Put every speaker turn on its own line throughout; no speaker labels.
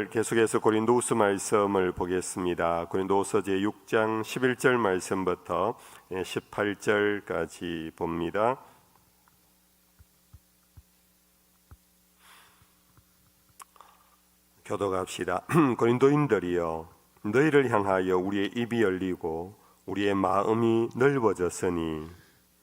오늘 계속해서 고린도후서 말씀을 보겠습니다. 고린도후서 제6장 11절 말씀부터 18절까지 봅니다. 교독합시다. 고린도인들이여, 너희를 향하여 우리의 입이 열리고 우리의 마음이 넓어졌으니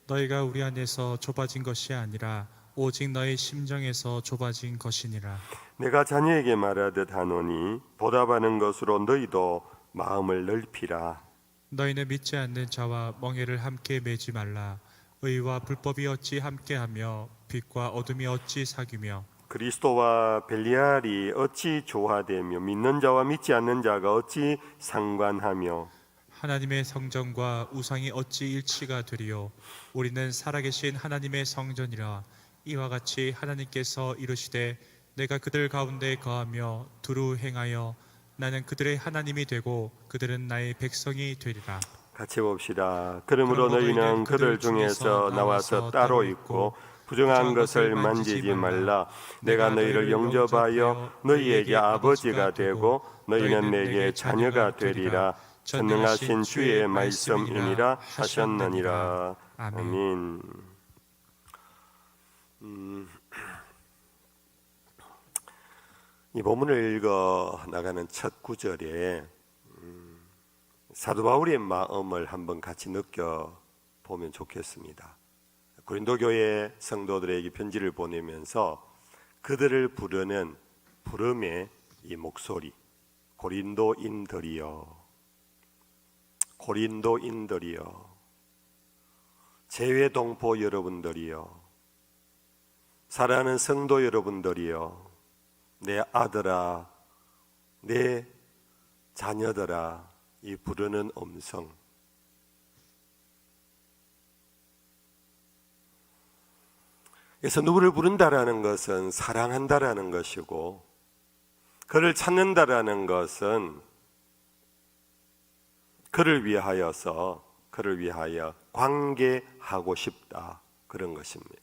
너희가 우리 안에서 좁아진 것이 아니라 오직 너희 심정에서 좁아진 것이니라.
내가 자녀에게 말하듯 하노니 보답하는 것으로 너희도 마음을 넓히라.
너희는 믿지 않는 자와 멍에를 함께 매지 말라. 의와 불법이 어찌 함께하며 빛과 어둠이 어찌 사귀며
그리스도와 벨리알이 어찌 조화되며 믿는 자와 믿지 않는 자가 어찌 상관하며
하나님의 성전과 우상이 어찌 일치가 되리요. 우리는 살아계신 하나님의 성전이라. 이와 같이 하나님께서 이르시되 내가 그들 가운데 거하며 두루 행하여 나는 그들의 하나님이 되고 그들은 나의 백성이 되리라.
같이 봅시다. 그러므로 너희는 그들 중에서 나와서 따로 있고 부정한 것을 만지지 말라. 내가 너희를 영접하여 너희에게 아버지가 되고 너희는 내게 자녀가 되리라. 전능하신 주의 말씀이니라 하셨느니라. 아멘. 이 본문을 읽어 나가는 첫 구절에 사도 바울의 마음을 한번 같이 느껴보면 좋겠습니다. 고린도 교회 성도들에게 편지를 보내면서 그들을 부르는 부름의 이 목소리, 고린도인들이여, 고린도인들이여, 재외동포 여러분들이여, 사랑하는 성도 여러분들이여, 내 아들아, 내 자녀들아, 이 부르는 음성. 그래서 누구를 부른다라는 것은 사랑한다라는 것이고, 그를 찾는다라는 것은 그를 위하여 관계하고 싶다, 그런 것입니다.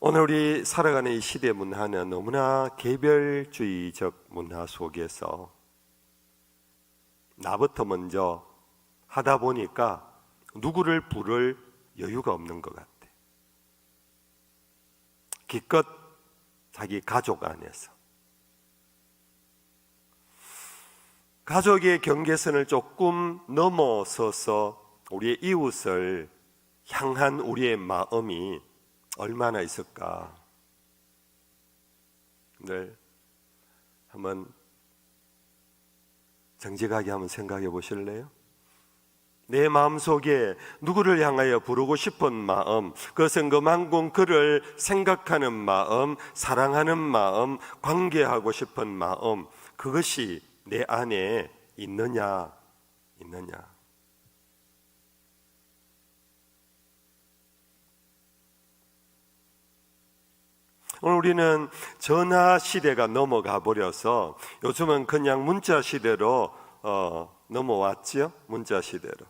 오늘 우리 살아가는 이 시대 문화는 너무나 개별주의적 문화 속에서 나부터 먼저 하다 보니까 누구를 부를 여유가 없는 것 같아. 기껏 자기 가족 안에서. 가족의 경계선을 조금 넘어서서 우리의 이웃을 향한 우리의 마음이 얼마나 있을까? 늘 한번 정직하게 한번 생각해 보실래요? 내 마음속에 누구를 향하여 부르고 싶은 마음, 그것은 그만큼 그를 생각하는 마음, 사랑하는 마음, 관계하고 싶은 마음, 그것이 내 안에 있느냐? 오늘 우리는 전화 시대가 넘어가 버려서 요즘은 그냥 문자 시대로 넘어왔죠. 문자 시대로.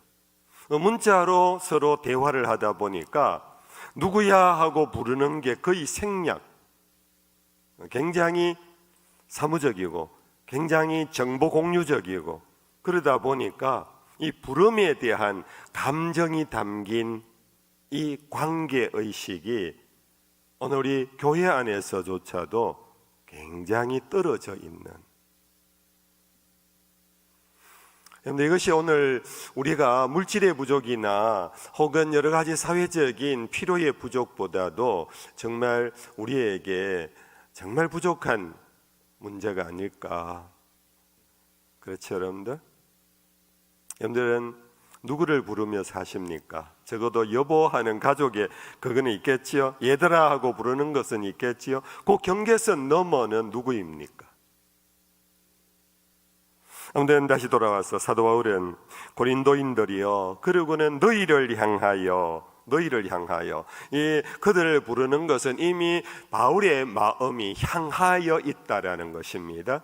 문자로 서로 대화를 하다 보니까 누구야 하고 부르는 게 거의 생략. 굉장히 사무적이고 굉장히 정보 공유적이고 그러다 보니까 이 부름에 대한 감정이 담긴 이 관계의식이 오늘 우리 교회 안에서조차도 굉장히 떨어져 있는. 그런데 이것이 오늘 우리가 물질의 부족이나 혹은 여러 가지 사회적인 필요의 부족보다도 정말 우리에게 정말 부족한 문제가 아닐까. 그렇죠, 여러분들? 여러분들은 누구를 부르며 사십니까? 적어도 여보하는 가족에 그거는 있겠지요. 얘들아 하고 부르는 것은 있겠지요. 그 경계선 너머는 누구입니까? 아무튼 다시 돌아와서 사도 바울은 고린도인들이여, 그러고는 너희를 향하여 이 그들을 부르는 것은 이미 바울의 마음이 향하여 있다라는 것입니다.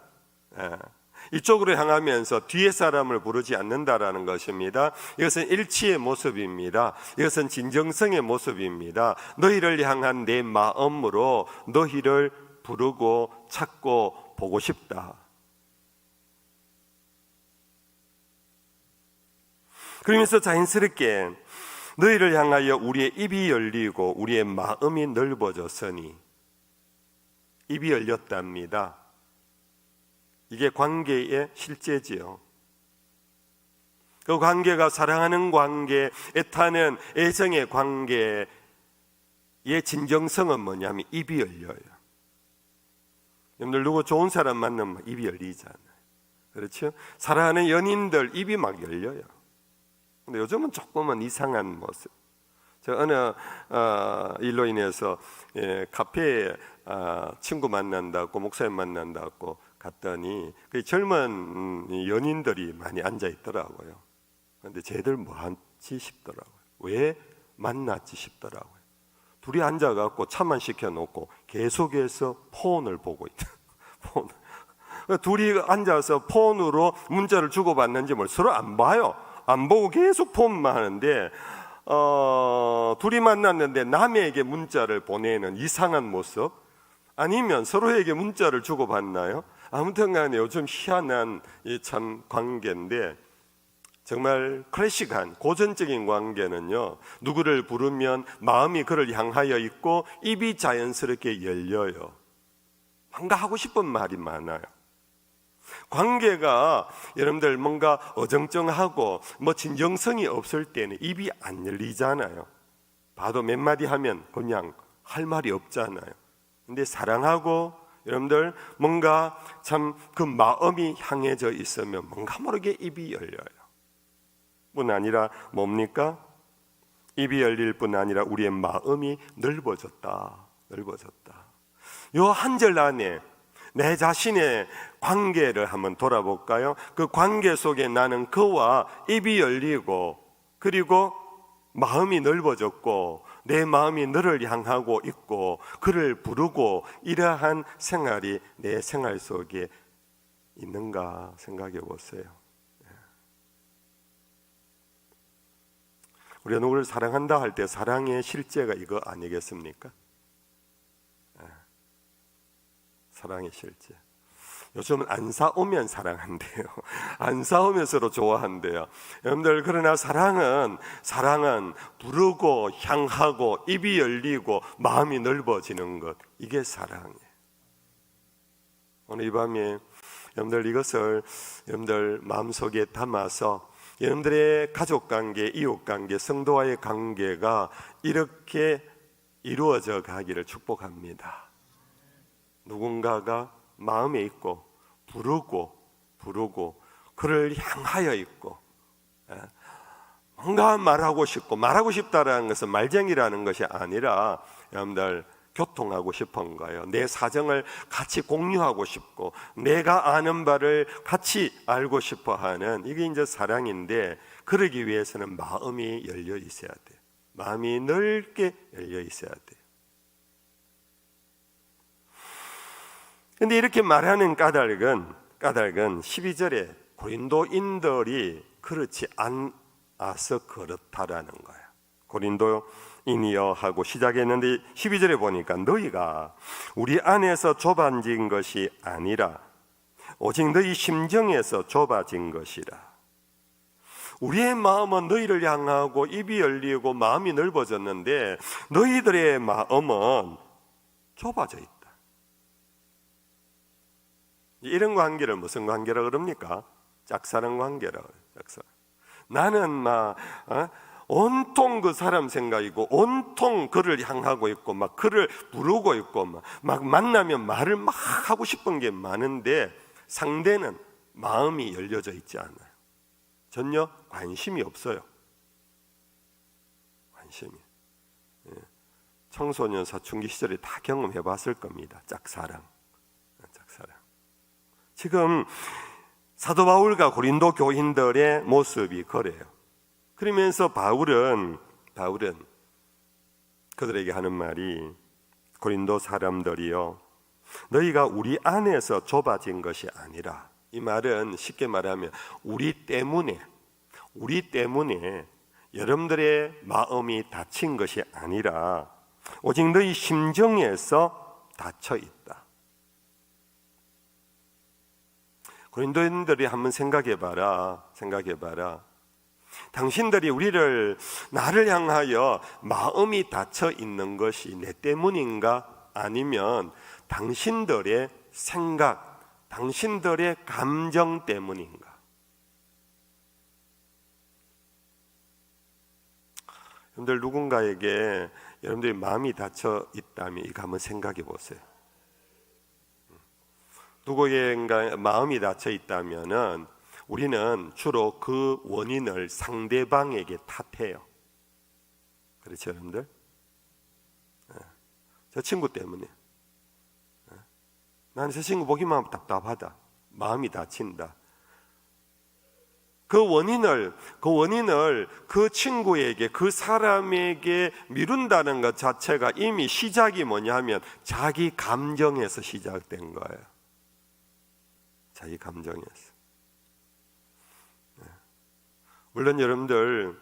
이쪽으로 향하면서 뒤에 사람을 부르지 않는다라는 것입니다. 이것은 일치의 모습입니다. 이것은 진정성의 모습입니다. 너희를 향한 내 마음으로 너희를 부르고 찾고 보고 싶다. 그러면서 자연스럽게 너희를 향하여 우리의 입이 열리고 우리의 마음이 넓어졌으니, 입이 열렸답니다. 이게 관계의 실제지요. 그 관계가 사랑하는 관계, 애타는 애정의 관계의 진정성은 뭐냐면 입이 열려요. 여러분들 누구 좋은 사람 만나면 입이 열리잖아요. 그렇죠? 사랑하는 연인들 입이 막 열려요. 근데 요즘은 조금은 이상한 모습. 저 어느 일로 인해서 카페에 친구 만난다고, 목사님 만난다고 갔더니 그 젊은 연인들이 많이 앉아 있더라고요. 근데 쟤들 뭐하지 싶더라고요. 왜 만났지 싶더라고요. 둘이 앉아갖고 차만 시켜놓고 계속해서 폰을 보고 있다. 폰. 둘이 앉아서 폰으로 문자를 주고받는지 뭘 서로 안 봐요. 안 보고 계속 폰만 하는데 둘이 만났는데 남에게 문자를 보내는 이상한 모습, 아니면 서로에게 문자를 주고받나요? 아무튼 간에 요즘 희한한 참 관계인데, 정말 클래식한 고전적인 관계는요, 누구를 부르면 마음이 그를 향하여 있고 입이 자연스럽게 열려요. 뭔가 하고 싶은 말이 많아요. 관계가 여러분들 뭔가 어정쩡하고 뭐 진정성이 없을 때는 입이 안 열리잖아요. 봐도 몇 마디 하면 그냥 할 말이 없잖아요. 근데 사랑하고 여러분들 뭔가 참 그 마음이 향해져 있으면 뭔가 모르게 입이 열려요. 뿐 아니라 뭡니까? 입이 열릴 뿐 아니라 우리의 마음이 넓어졌다. 요 한 절 안에 내 자신의 관계를 한번 돌아볼까요? 그 관계 속에 나는 그와 입이 열리고, 그리고 마음이 넓어졌고, 내 마음이 너를 향하고 있고 그를 부르고, 이러한 생활이 내 생활 속에 있는가 생각해 보세요. 우리가 누구를 사랑한다 할 때 사랑의 실제가 이거 아니겠습니까? 사랑의 실제. 요즘은 안 싸우면 사랑한대요. 안 싸우면 서로 좋아한대요. 여러분들, 그러나 사랑은 부르고 향하고 입이 열리고 마음이 넓어지는 것, 이게 사랑이에요. 오늘 이 밤에 여러분들 이것을 여러분들 마음속에 담아서 여러분들의 가족관계, 이웃관계, 성도와의 관계가 이렇게 이루어져 가기를 축복합니다. 누군가가 마음에 있고 부르고 그를 향하여 있고, 뭔가 말하고 싶다라는 것은 말쟁이라는 것이 아니라 여러분들 교통하고 싶은 거예요. 내 사정을 같이 공유하고 싶고 내가 아는 바를 같이 알고 싶어 하는, 이게 이제 사랑인데, 그러기 위해서는 마음이 열려 있어야 돼요. 마음이 넓게 열려 있어야 돼요. 근데 이렇게 말하는 까닭은 12절에 고린도인들이 그렇지 않아서 그렇다라는 거예요. 고린도인이여 하고 시작했는데 12절에 보니까 너희가 우리 안에서 좁아진 것이 아니라 오직 너희 심정에서 좁아진 것이라. 우리의 마음은 너희를 향하고 입이 열리고 마음이 넓어졌는데 너희들의 마음은 좁아져 있다. 이런 관계를 무슨 관계라 그럽니까? 짝사랑 관계라고 해요. 짝사랑. 나는 막 온통 그 사람 생각이고 온통 그를 향하고 있고 막 그를 부르고 있고 막 만나면 말을 막 하고 싶은 게 많은데 상대는 마음이 열려져 있지 않아요. 전혀 관심이 없어요. 관심이. 청소년 사춘기 시절에 다 경험해 봤을 겁니다. 짝사랑. 지금 사도 바울과 고린도 교인들의 모습이 그래요. 그러면서 바울은 그들에게 하는 말이, 고린도 사람들이여 너희가 우리 안에서 좁아진 것이 아니라, 이 말은 쉽게 말하면 우리 때문에 여러분들의 마음이 닫힌 것이 아니라 오직 너희 심정에서 닫혀 있다. 고린도인들이 한번 생각해 봐라. 당신들이 나를 향하여 마음이 닫혀 있는 것이 내 때문인가? 아니면 당신들의 생각, 당신들의 감정 때문인가? 여러분들 누군가에게 여러분들이 마음이 닫혀 있다면 이거 한번 생각해 보세요. 누구에게 마음이 닫혀 있다면은 우리는 주로 그 원인을 상대방에게 탓해요. 그렇죠, 여러분들? 저 친구 때문에. 나는 저 친구 보기만 하면 답답하다. 마음이 다친다. 그 원인을 그 친구에게, 그 사람에게 미룬다는 것 자체가 이미 시작이 뭐냐면 자기 감정에서 시작된 거예요. 자기 감정에서. 물론 여러분들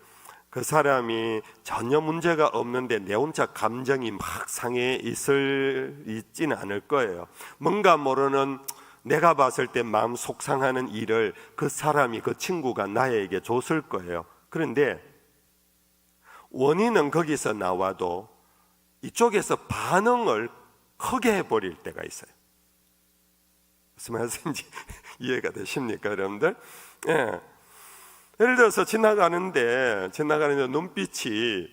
그 사람이 전혀 문제가 없는데 내 혼자 감정이 막 상해 있지는 않을 거예요. 뭔가 모르는 내가 봤을 때 마음 속상하는 일을 그 사람이, 그 친구가 나에게 줬을 거예요. 그런데 원인은 거기서 나와도 이쪽에서 반응을 크게 해버릴 때가 있어요. 무슨 말씀인지 이해가 되십니까, 여러분들? 예. 예를 들어서 지나가는데 눈빛이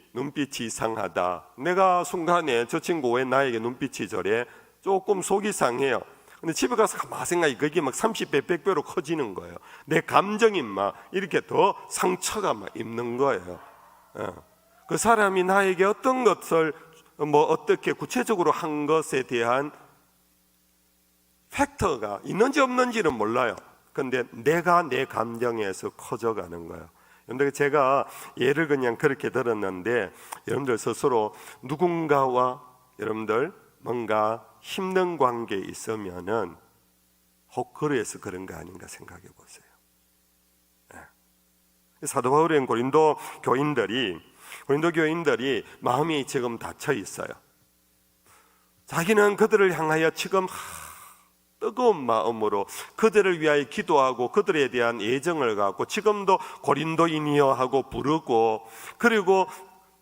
이상하다. 내가 순간에 저 친구 왜 나에게 눈빛이 저래? 조금 속이 상해요. 근데 집에 가서 가만히 생각해, 그게 막 30배, 100배로 커지는 거예요. 내 감정이 막 이렇게 더 상처가 막 입는 거예요. 그 사람이 나에게 어떤 것을 어떻게 구체적으로 한 것에 대한 팩터가 있는지 없는지는 몰라요. 근데 내가 내 감정에서 커져가는 거예요. 여러분들, 제가 예를 그냥 그렇게 들었는데, 여러분들 스스로 누군가와 여러분들 뭔가 힘든 관계에 있으면은 혹 그래서 그런 거 아닌가 생각해 보세요. 사도 바울은 고린도 교인들이 마음이 지금 닫혀 있어요. 자기는 그들을 향하여 지금 뜨거운 마음으로 그들을 위하여 기도하고 그들에 대한 애정을 갖고 지금도 고린도인이여 하고 부르고, 그리고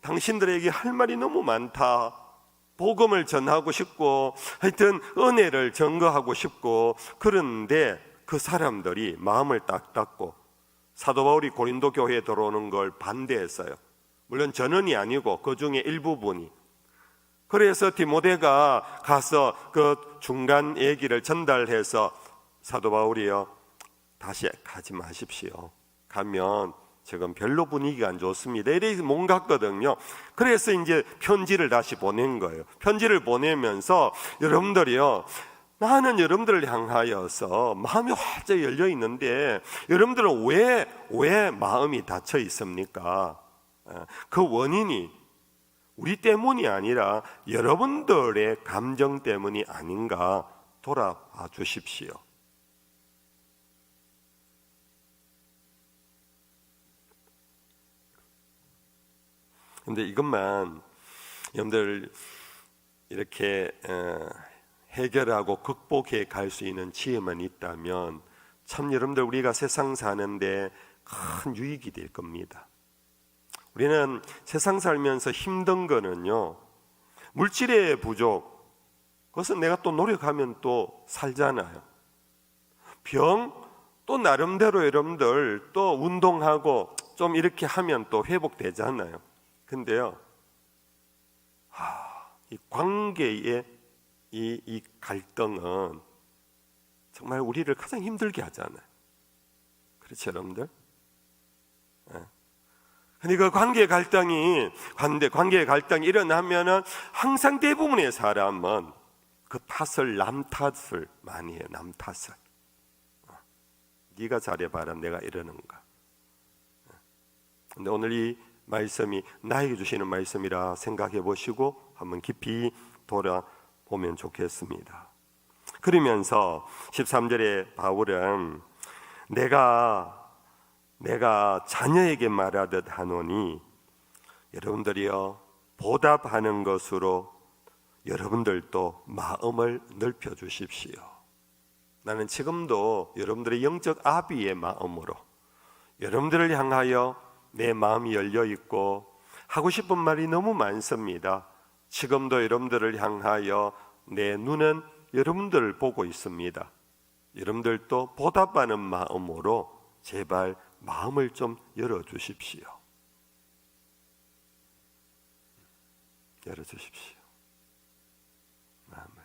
당신들에게 할 말이 너무 많다, 복음을 전하고 싶고 하여튼 은혜를 증거하고 싶고, 그런데 그 사람들이 마음을 딱 닫고 사도 바울이 고린도 교회에 들어오는 걸 반대했어요. 물론 전원이 아니고 그 중에 일부분이. 그래서 디모데가 가서 그 중간 얘기를 전달해서 사도 바울이요, 다시 가지 마십시오. 가면 지금 별로 분위기가 안 좋습니다. 이래서 몸 같거든요. 그래서 이제 편지를 다시 보낸 거예요. 편지를 보내면서 여러분들이요, 나는 여러분들을 향하여서 마음이 활짝 열려 있는데 여러분들은 왜 마음이 닫혀 있습니까? 그 원인이 우리 때문이 아니라 여러분들의 감정 때문이 아닌가 돌아봐 주십시오. 그런데 이것만 여러분들 이렇게 해결하고 극복해 갈 수 있는 지혜만 있다면 참 여러분들 우리가 세상 사는데 큰 유익이 될 겁니다. 우리는 세상 살면서 힘든 거는요, 물질의 부족, 그것은 내가 또 노력하면 또 살잖아요. 병, 또 나름대로 여러분들 또 운동하고 좀 이렇게 하면 또 회복되잖아요. 근데요, 이 관계의 이 갈등은 정말 우리를 가장 힘들게 하잖아요. 그렇죠, 여러분들? 그러니까 관계의 갈등이 일어나면은 항상 대부분의 사람은 그 남 탓을 많이 해요. 남 탓을. 네가 잘해봐라, 내가 이러는가. 근데 오늘 이 말씀이 나에게 주시는 말씀이라 생각해 보시고 한번 깊이 돌아보면 좋겠습니다. 그러면서 13절에 바울은 내가 자녀에게 말하듯 하노니 여러분들이요, 보답하는 것으로 여러분들도 마음을 넓혀 주십시오. 나는 지금도 여러분들의 영적 아비의 마음으로 여러분들을 향하여 내 마음이 열려 있고 하고 싶은 말이 너무 많습니다. 지금도 여러분들을 향하여 내 눈은 여러분들을 보고 있습니다. 여러분들도 보답하는 마음으로 제발 마음을 좀 열어주십시오. 열어주십시오. 마음을.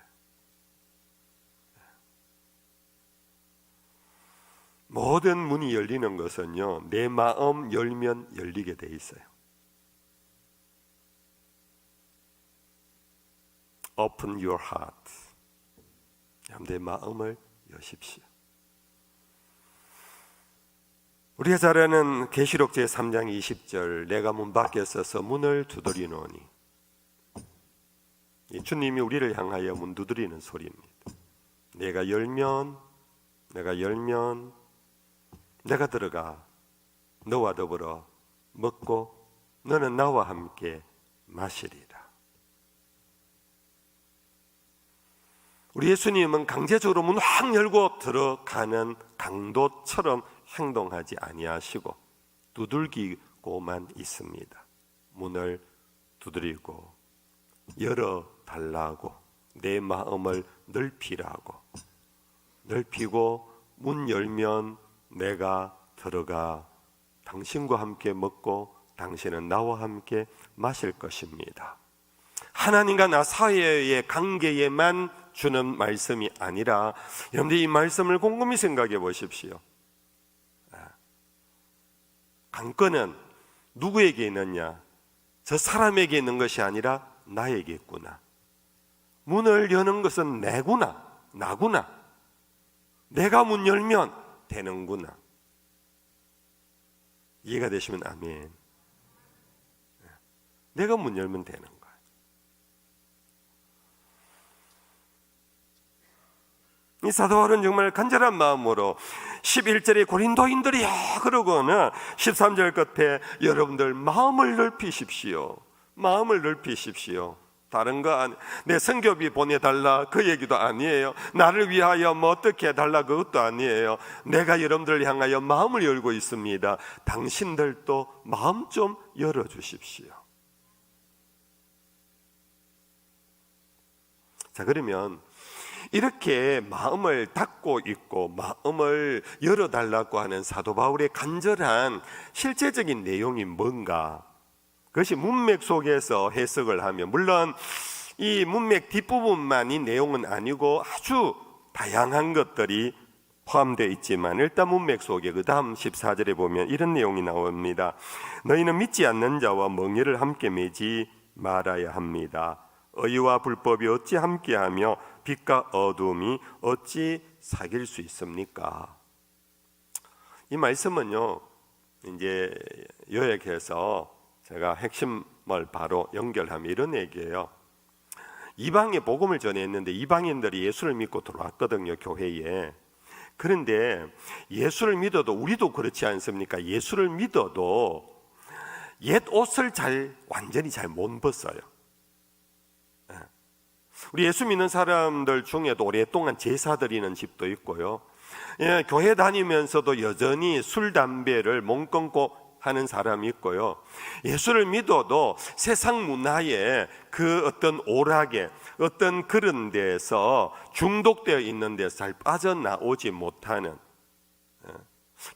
모든 문이 열리는 것은요, 내 마음 열면 열리게 돼 있어요. Open your heart. 내 마음을 여십시오. 우리가 잘 아는 계시록 제3장 20절, 내가 문 밖에 서서 문을 두드리노니. 주님이 우리를 향하여 문 두드리는 소리입니다. 내가 열면 내가 들어가 너와 더불어 먹고 너는 나와 함께 마시리라. 우리 예수님은 강제적으로 문 확 열고 들어가는 강도처럼 행동하지 아니하시고 두들기고만 있습니다. 문을 두드리고 열어달라고, 내 마음을 넓히고 문 열면 내가 들어가 당신과 함께 먹고 당신은 나와 함께 마실 것입니다. 하나님과 나 사이의 관계에만 주는 말씀이 아니라, 여러분들 이 말씀을 곰곰이 생각해 보십시오. 관건은 누구에게 있느냐? 저 사람에게 있는 것이 아니라 나에게 있구나. 문을 여는 것은 나구나. 내가 문 열면 되는구나. 이해가 되시면 아멘. 내가 문 열면 되는 거야. 이 사도 바울은 정말 간절한 마음으로 11절에 고린도인들이 그러고는 13절 끝에 여러분들 마음을 넓히십시오. 다른 거 내 선교비 보내달라 그 얘기도 아니에요. 나를 위하여 뭐 어떻게 해달라 그것도 아니에요. 내가 여러분들을 향하여 마음을 열고 있습니다. 당신들도 마음 좀 열어주십시오. 자, 그러면 이렇게 마음을 닫고 있고 마음을 열어달라고 하는 사도 바울의 간절한 실제적인 내용이 뭔가, 그것이 문맥 속에서 해석을 하면, 물론 이 문맥 뒷부분만이 내용은 아니고 아주 다양한 것들이 포함되어 있지만, 일단 문맥 속에 그 다음 14절에 보면 이런 내용이 나옵니다. 너희는 믿지 않는 자와 멍에를 함께 매지 말아야 합니다. 의와 불법이 어찌 함께하며 빛과 어둠이 어찌 사귈 수 있습니까? 이 말씀은요, 이제 요약해서 제가 핵심을 바로 연결하면 이런 얘기예요. 이방에 복음을 전했는데 이방인들이 예수를 믿고 들어왔거든요, 교회에. 그런데 예수를 믿어도, 우리도 그렇지 않습니까? 예수를 믿어도 옛 옷을 완전히 잘 못 벗어요. 우리 예수 믿는 사람들 중에도 오랫동안 제사 드리는 집도 있고요. 교회 다니면서도 여전히 술, 담배를 못 끊고 하는 사람이 있고요. 예수를 믿어도 세상 문화에 그 어떤 오락에, 어떤 그런 데서 중독되어 있는 데서 잘 빠져나오지 못하는,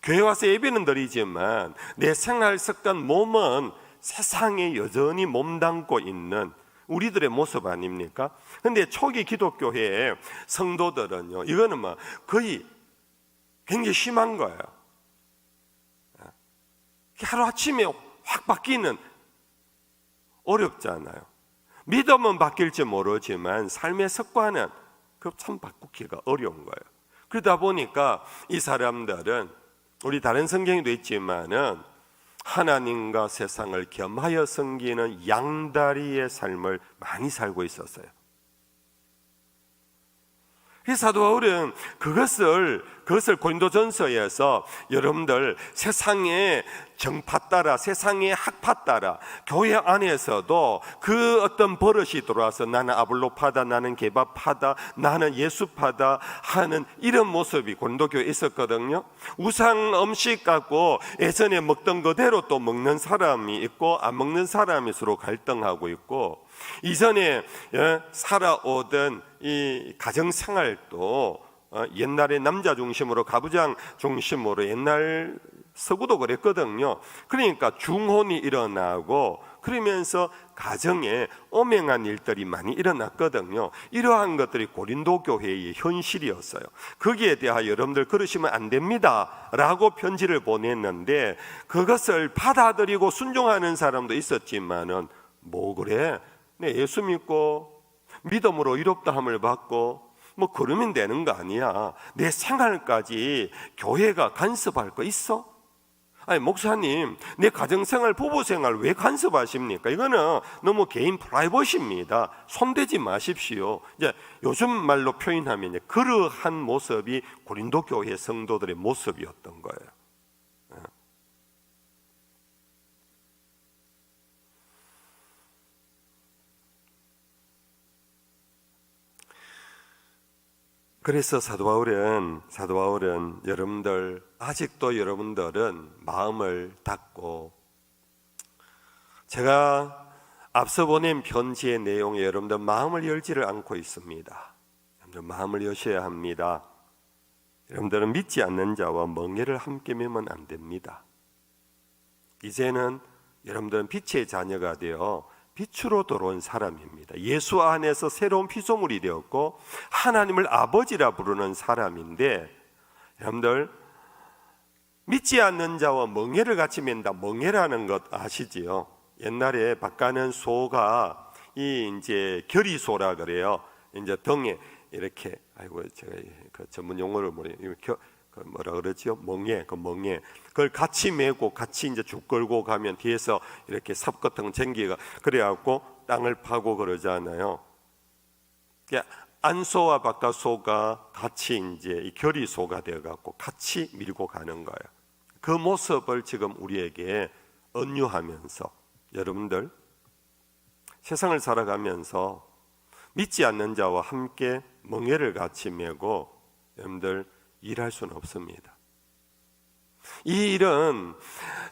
교회 와서 예배는 드리지만 내 생활 습관, 몸은 세상에 여전히 몸담고 있는 우리들의 모습 아닙니까? 근데 초기 기독교회의 성도들은요, 이거는 뭐 거의 굉장히 심한 거예요. 하루아침에 확 바뀌는, 어렵잖아요. 믿음은 바뀔지 모르지만 삶의 습관은 그 참 바꾸기가 어려운 거예요. 그러다 보니까 이 사람들은, 우리 다른 성경에도 있지만은 하나님과 세상을 겸하여 섬기는 양다리의 삶을 많이 살고 있었어요. 이 사도 바울은 그것을 고린도전서에서 여러분들 세상의 정파 따라, 세상의 학파 따라 교회 안에서도 그 어떤 버릇이 들어와서 나는 아볼로파다, 나는 게바파다, 나는 예수파다 하는 이런 모습이 고린도 교회에 있었거든요. 우상 음식 갖고 예전에 먹던 그대로 또 먹는 사람이 있고 안 먹는 사람이 서로 갈등하고 있고, 이전에 살아오던 이 가정생활도 옛날에 남자 중심으로, 가부장 중심으로 옛날 서구도 그랬거든요. 그러니까 중혼이 일어나고 그러면서 가정에 엄행한 일들이 많이 일어났거든요. 이러한 것들이 고린도 교회의 현실이었어요. 거기에 대하여 여러분들 그러시면 안 됩니다 라고 편지를 보냈는데, 그것을 받아들이고 순종하는 사람도 있었지만은 뭐 그래? 내 예수 믿고 믿음으로 의롭다함을 받고 뭐 그러면 되는 거 아니야. 내 생활까지 교회가 간섭할 거 있어? 아니 목사님, 내 가정생활, 부부생활 왜 간섭하십니까? 이거는 너무 개인 프라이버시입니다. 손대지 마십시오. 이제 요즘 말로 표현하면 그러한 모습이 고린도 교회 성도들의 모습이었던 거예요. 그래서 사도 바울은 여러분들, 아직도 여러분들은 마음을 닫고, 제가 앞서 보낸 편지의 내용에 여러분들 마음을 열지를 않고 있습니다. 여러분들 마음을 여셔야 합니다. 여러분들은 믿지 않는 자와 멍에를 함께 매면 안 됩니다. 이제는 여러분들은 빛의 자녀가 되어 빛으로 들어온 사람입니다. 예수 안에서 새로운 피조물이 되었고 하나님을 아버지라 부르는 사람인데, 여러분들 믿지 않는 자와 멍에를 같이 맨다. 멍에라는 것 아시지요? 옛날에 밭가는 소가 이제 결의소라 그래요. 이제 등에 이렇게, 아이고 제가 그 전문 용어를 모르겠어요. 뭐라 그러지요? 멍에, 그 멍에. 그걸 같이 메고 같이 이제 쭉 끌고 가면 뒤에서 이렇게 삽 같은 쟁기가 그래갖고 땅을 파고 그러잖아요. 안소와 바깥소가 같이 이제 이 결의소가 되어갖고 같이 밀고 가는 거예요. 그 모습을 지금 우리에게 언유하면서, 여러분들 세상을 살아가면서 믿지 않는 자와 함께 멍에를 같이 메고 여러분들 일할 수는 없습니다. 이 일은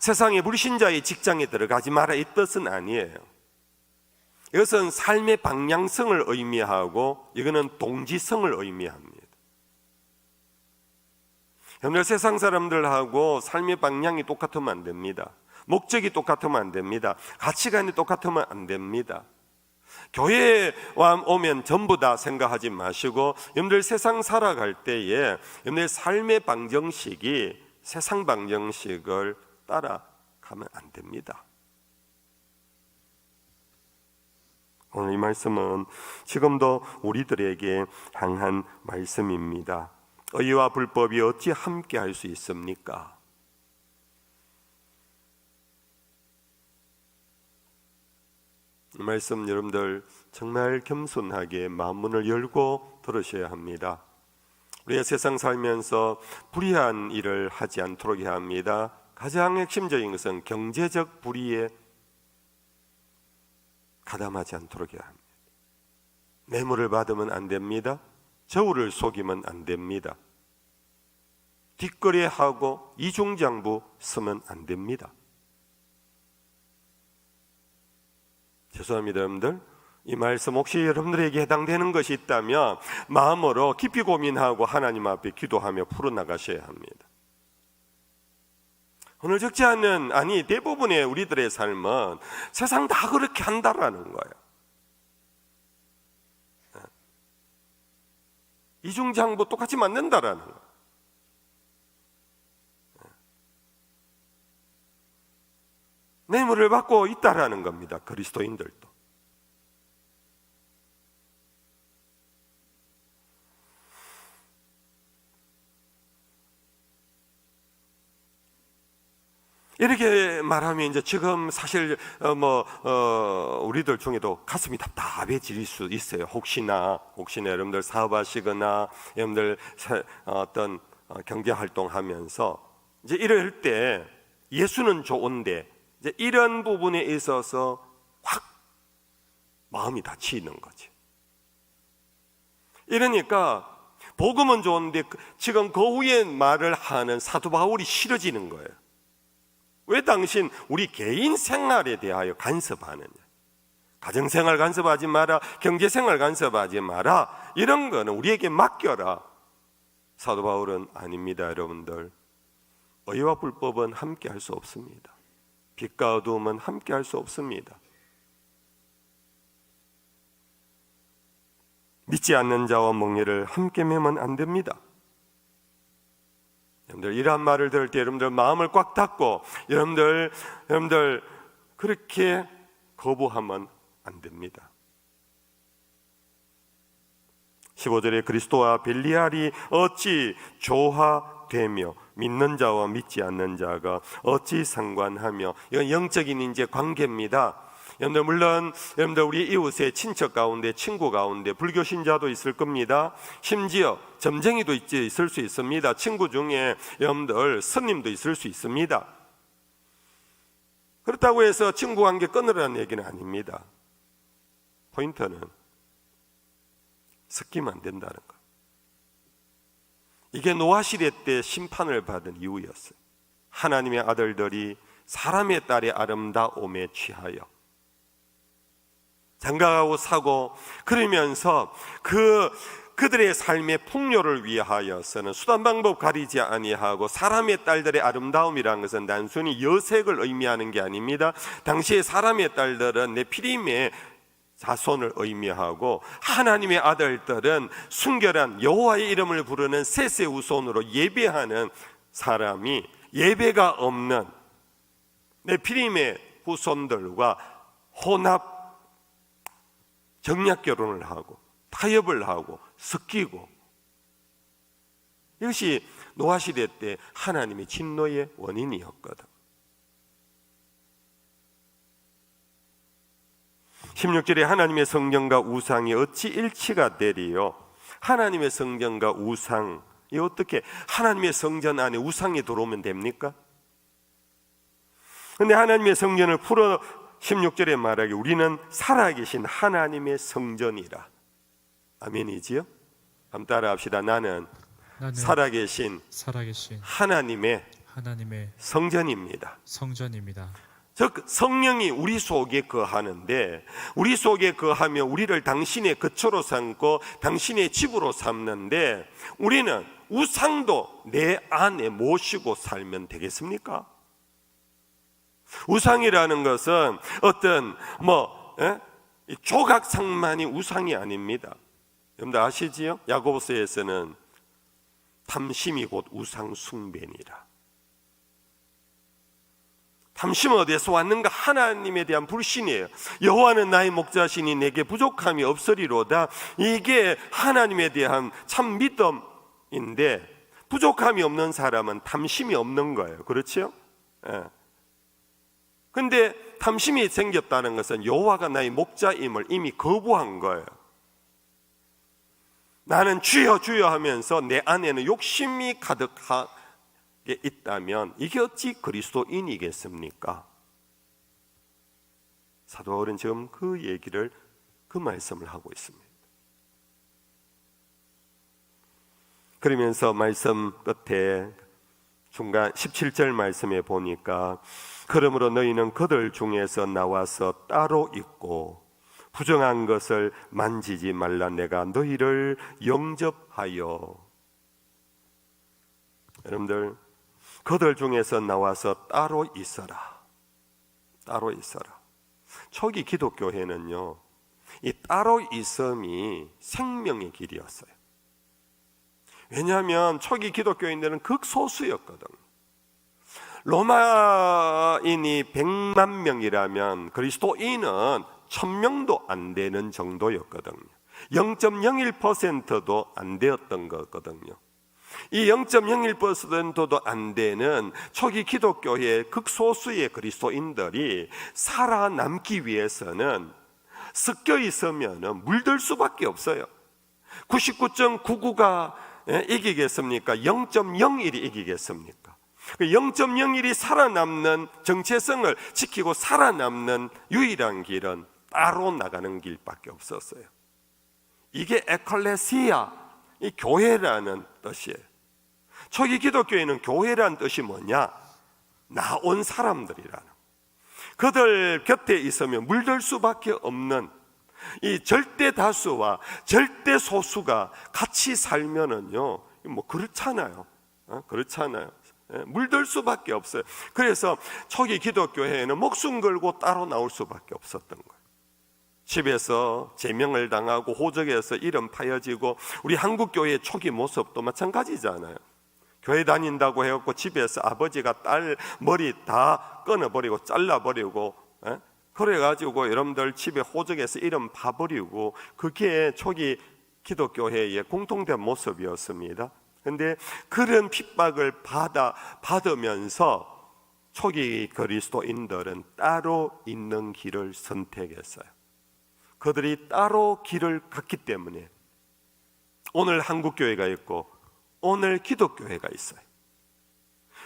세상의 불신자의 직장에 들어가지 마라 이 뜻은 아니에요. 이것은 삶의 방향성을 의미하고 이거는 동지성을 의미합니다. 여러분들 세상 사람들하고 삶의 방향이 똑같으면 안 됩니다. 목적이 똑같으면 안 됩니다. 가치관이 똑같으면 안 됩니다. 교회에 오면 전부 다 생각하지 마시고, 여러분들 세상 살아갈 때에 여러분들 삶의 방정식이 세상 방정식을 따라가면 안 됩니다. 오늘 이 말씀은 지금도 우리들에게 향한 말씀입니다. 의와 불법이 어찌 함께 할 수 있습니까? 이 말씀 여러분들 정말 겸손하게 마음문을 열고 들으셔야 합니다. 우리가 세상 살면서 불의한 일을 하지 않도록 해야 합니다. 가장 핵심적인 것은 경제적 불의에 가담하지 않도록 해야 합니다. 뇌물을 받으면 안 됩니다. 저울을 속이면 안 됩니다. 뒷거래하고 이중장부 쓰면 안 됩니다. 죄송합니다 여러분들, 이 말씀 혹시 여러분들에게 해당되는 것이 있다면 마음으로 깊이 고민하고 하나님 앞에 기도하며 풀어나가셔야 합니다. 오늘 적지 않은, 아니 대부분의 우리들의 삶은 세상 다 그렇게 한다라는 거예요. 이중장부 똑같이 맞는다라는 거예요. 뇌물을 받고 있다라는 겁니다. 그리스도인들도. 이렇게 말하면 이제 지금 사실 우리들 중에도 가슴이 답답해질 수 있어요. 혹시나 여러분들 사업하시거나 여러분들 어떤 경제 활동하면서 이제 이럴 때 예수는 좋은데 이제 이런 부분에 있어서 확 마음이 다치는 거지. 이러니까 복음은 좋은데 지금 그 후에 말을 하는 사도 바울이 싫어지는 거예요. 왜 당신 우리 개인 생활에 대하여 간섭하느냐? 가정생활 간섭하지 마라, 경제생활 간섭하지 마라, 이런 거는 우리에게 맡겨라. 사도 바울은 아닙니다. 여러분들, 의와 불법은 함께 할 수 없습니다. 빛과 어두움은 함께 할 수 없습니다. 믿지 않는 자와 멍에를 함께 매면 안 됩니다. 여러분들, 이러한 말을 들을 때 여러분들 마음을 꽉 닫고 여러분들 그렇게 거부하면 안 됩니다. 15절에 그리스도와 벨리알이 어찌 조화되며 믿는 자와 믿지 않는 자가 어찌 상관하며, 이건 영적인 이제 관계입니다. 여러분들, 물론 여러분들 우리 이웃의 친척 가운데, 친구 가운데 불교 신자도 있을 겁니다. 심지어 점쟁이도 있을 수 있습니다. 친구 중에 여러분들 스님도 있을 수 있습니다. 그렇다고 해서 친구 관계 끊으라는 얘기는 아닙니다. 포인트는 섞이면 안 된다는 거. 이게 노아 시대 때 심판을 받은 이유였어요. 하나님의 아들들이 사람의 딸의 아름다움에 취하여 장가가고 사고 그러면서 그들의 삶의 풍요를 위하여서는 수단 방법 가리지 아니하고, 사람의 딸들의 아름다움이라는 것은 단순히 여색을 의미하는 게 아닙니다. 당시에 사람의 딸들은 네피림의 자손을 의미하고, 하나님의 아들들은 순결한 여호와의 이름을 부르는 셋의 후손으로 예배하는 사람이 예배가 없는 네피림의 후손들과 혼합 정략 결혼을 하고 타협을 하고 섞이고, 이것이 노아 시대 때 하나님의 진노의 원인이었거든. 16절에 하나님의 성전과 우상이 어찌 일치가 되리요? 하나님의 성전과 우상이 어떻게, 하나님의 성전 안에 우상이 들어오면 됩니까? 그런데 하나님의 성전을 풀어 16절에 말하기, 우리는 살아계신 하나님의 성전이라. 아멘이지요? 한번 따라 합시다. 나는 살아계신 하나님의 성전입니다. 즉 성령이 우리 속에 거하는데, 우리 속에 거하며 우리를 당신의 거처로 삼고 당신의 집으로 삼는데, 우리는 우상도 내 안에 모시고 살면 되겠습니까? 우상이라는 것은 어떤 조각상만이 우상이 아닙니다. 여러분들 아시지요? 야고보서에서는 탐심이 곧 우상 숭배니라. 탐심은 어디에서 왔는가? 하나님에 대한 불신이에요. 여호와는 나의 목자시니 내게 부족함이 없으리로다. 이게 하나님에 대한 참 믿음인데, 부족함이 없는 사람은 탐심이 없는 거예요. 그렇죠? 근데 탐심이 생겼다는 것은 여호와가 나의 목자임을 이미 거부한 거예요. 나는 주여 주여 하면서 내 안에는 욕심이 가득하게 있다면 이게 어찌 그리스도인이겠습니까? 사도 바울은 지금 그 말씀을 하고 있습니다. 그러면서 말씀 끝에 중간 17절 말씀에 보니까, 그러므로 너희는 그들 중에서 나와서 따로 있고 부정한 것을 만지지 말라. 내가 너희를 영접하여. 여러분들, 그들 중에서 나와서 따로 있어라. 따로 있어라. 초기 기독교회는요, 이 따로 있음이 생명의 길이었어요. 왜냐하면 초기 기독교인들은 극소수였거든요. 로마인이 100만 명이라면 그리스도인은 1000명도 안 되는 정도였거든요. 0.01%도 안 되었던 거거든요. 이 0.01%도 안 되는 초기 기독교의 극소수의 그리스도인들이 살아남기 위해서는 섞여 있으면 물들 수밖에 없어요. 99.99가 이기겠습니까? 0.01이 이기겠습니까? 0.01이 살아남는 정체성을 지키고 살아남는 유일한 길은 따로 나가는 길밖에 없었어요. 이게 에클레시아, 이 교회라는 뜻이에요. 초기 기독교에는 교회라는 뜻이 뭐냐? 나온 사람들이라는, 그들 곁에 있으면 물들 수밖에 없는 이 절대 다수와 절대 소수가 같이 살면은요, 뭐 그렇잖아요. 그렇잖아요. 물들 수밖에 없어요. 그래서 초기 기독교회에는 목숨 걸고 따로 나올 수밖에 없었던 거예요. 집에서 제명을 당하고 호적에서 이름 파여지고, 우리 한국교회의 초기 모습도 마찬가지잖아요. 교회 다닌다고 해갖고 집에서 아버지가 딸 머리 다 끊어버리고 잘라버리고, 그래가지고 여러분들 집에 호적에서 이름 파버리고, 그게 초기 기독교회의 공통된 모습이었습니다. 근데 그런 핍박을 받으면서 초기 그리스도인들은 따로 있는 길을 선택했어요. 그들이 따로 길을 갔기 때문에 오늘 한국교회가 있고 오늘 기독교회가 있어요.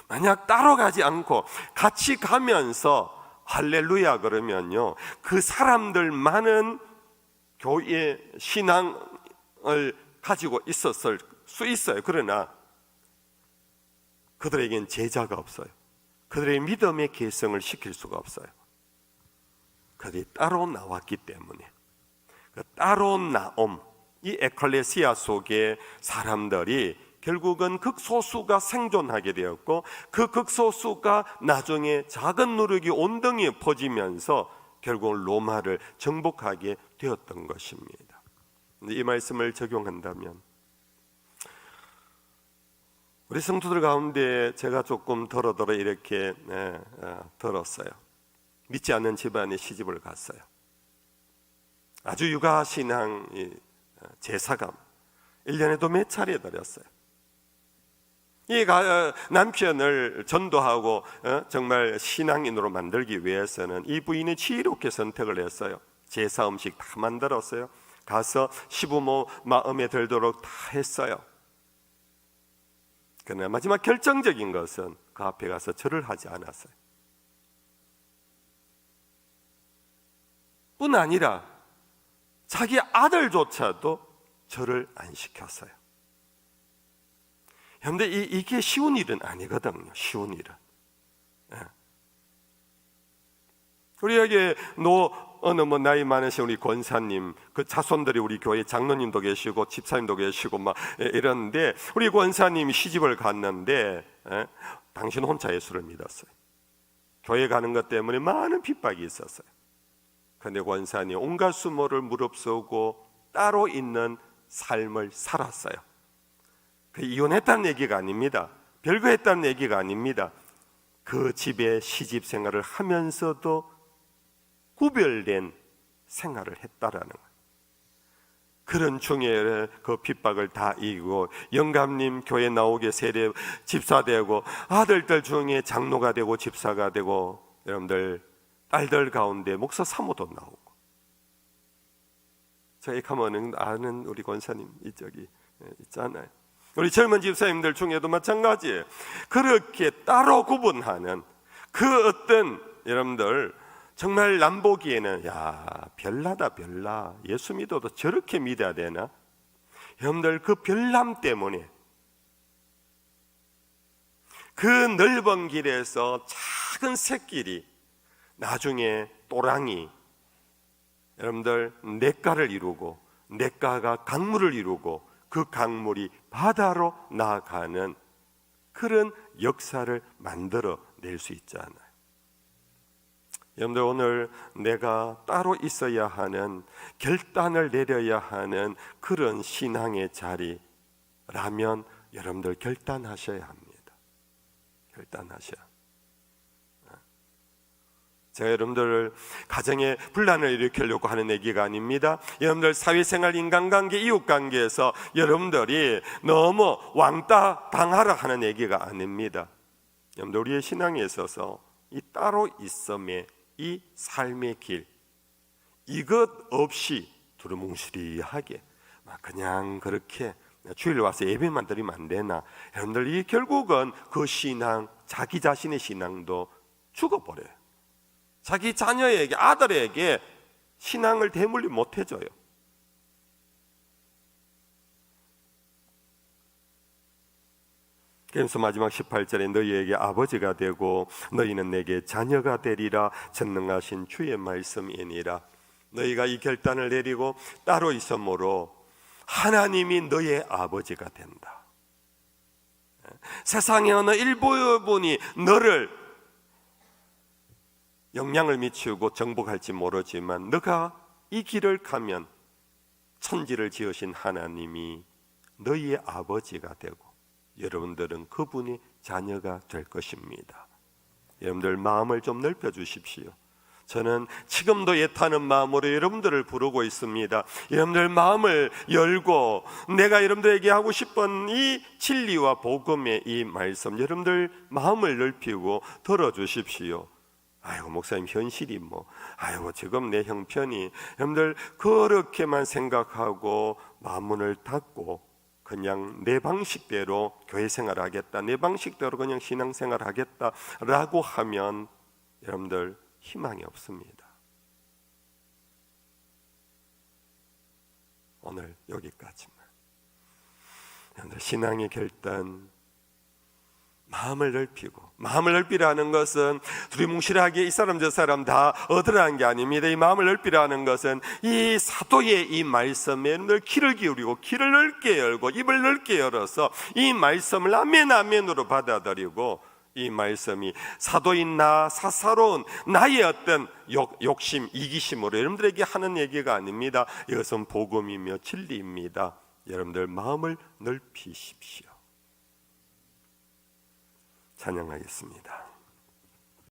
만약 따로 가지 않고 같이 가면서 할렐루야 그러면요, 그 사람들만은 교회 신앙을 가지고 있었을 수 있어요. 그러나 그들에겐 제자가 없어요. 그들의 믿음의 계승을 시킬 수가 없어요. 그들이 따로 나왔기 때문에, 그 따로 나옴, 이 에클레시아 속에 사람들이 결국은 극소수가 생존하게 되었고, 그 극소수가 나중에 작은 누룩이 온덩이에 퍼지면서 결국 로마를 정복하게 되었던 것입니다. 이 말씀을 적용한다면 우리 성도들 가운데 제가 조금 더러더러 이렇게 들었어요. 믿지 않는 집안에 시집을 갔어요. 아주 육아신앙 제사감 1년에도 몇 차례 드렸어요. 이 남편을 전도하고 정말 신앙인으로 만들기 위해서는 이 부인이 지혜롭게 선택을 했어요. 제사 음식 다 만들었어요. 가서 시부모 마음에 들도록 다 했어요. 그러나 마지막 결정적인 것은 그 앞에 가서 절을 하지 않았어요. 뿐 아니라 자기 아들조차도 절을 안 시켰어요. 그런데 이게 쉬운 일은 아니거든요. 쉬운 일은. 우리 여기 어느 나이 많으신 우리 권사님, 그 자손들이 우리 교회 장로님도 계시고 집사님도 계시고 막 이러는데, 우리 권사님이 시집을 갔는데 당신 혼자 예수를 믿었어요. 교회 가는 것 때문에 많은 핍박이 있었어요. 그런데 권사님 온갖 수모를 무릅쓰고 따로 있는 삶을 살았어요. 그 이혼했다는 얘기가 아닙니다. 별거 했다는 얘기가 아닙니다. 그 집에 시집 생활을 하면서도 구별된 생활을 했다라는 거예요. 그런 중에 그 핍박을 다 이기고 영감님 교회 나오게 세례 집사되고, 아들들 중에 장로가 되고 집사가 되고, 여러분들 딸들 가운데 목사 사모도 나오고. 저희 가면은 아는 우리 권사님 이쪽이 있잖아요. 우리 젊은 집사님들 중에도 마찬가지예요. 그렇게 따로 구분하는 그 어떤, 여러분들 정말 남 보기에는 야 별나다 별나, 예수 믿어도 저렇게 믿어야 되나? 여러분들 그 별남 때문에 그 넓은 길에서 작은 새끼리 나중에 또랑이, 여러분들 냇가를 이루고, 냇가가 강물을 이루고, 그 강물이 바다로 나아가는 그런 역사를 만들어 낼 수 있잖아요. 여러분들 오늘 내가 따로 있어야 하는, 결단을 내려야 하는 그런 신앙의 자리라면 여러분들 결단하셔야 합니다. 결단하셔야. 제가 여러분들 가정에 분란을 일으키려고 하는 얘기가 아닙니다. 여러분들 사회생활, 인간관계, 이웃관계에서 여러분들이 너무 왕따 당하라 하는 얘기가 아닙니다. 여러분들 우리의 신앙에 있어서 이 따로 있음의 이 삶의 길, 이것 없이 두루뭉실하게 그냥 그렇게 주일 와서 예배만 드리면 안 되나? 여러분들 이 결국은 그 신앙, 자기 자신의 신앙도 죽어버려요. 자기 자녀에게, 아들에게 신앙을 대물림 못 해줘요. 그래서 마지막 18절에 너희에게 아버지가 되고 너희는 내게 자녀가 되리라 전능하신 주의 말씀이니라. 너희가 이 결단을 내리고 따로 있음으로 하나님이 너의 아버지가 된다. 세상의 어느 일부분이 너를 영향을 미치고 정복할지 모르지만 너가 이 길을 가면 천지를 지으신 하나님이 너희의 아버지가 되고 여러분들은 그분이 자녀가 될 것입니다. 여러분들 마음을 좀 넓혀 주십시오. 저는 지금도 애타는 마음으로 여러분들을 부르고 있습니다. 여러분들 마음을 열고 내가 여러분들에게 하고 싶은 이 진리와 복음의 이 말씀 여러분들 마음을 넓히고 들어주십시오. 아이고 목사님 현실이 아이고 지금 내 형편이, 여러분들 그렇게만 생각하고 마음문을 닫고 그냥 내 방식대로 교회 생활하겠다, 내 방식대로 그냥 신앙생활 하겠다라고 하면 여러분들 희망이 없습니다. 오늘 여기까지만. 여러분들 신앙의 결단, 마음을 넓히고, 마음을 넓히라는 것은 두리뭉실하게 이 사람 저 사람 다 얻으라는 게 아닙니다. 이 마음을 넓히라는 것은 이 사도의 이 말씀에 늘 귀를 기울이고 귀를 넓게 열고 입을 넓게 열어서 이 말씀을 아멘 아멘으로 받아들이고, 이 말씀이 사도인 나, 사사로운 나의 어떤 욕심, 이기심으로 여러분들에게 하는 얘기가 아닙니다. 이것은 복음이며 진리입니다. 여러분들 마음을 넓히십시오. 찬양하겠습니다.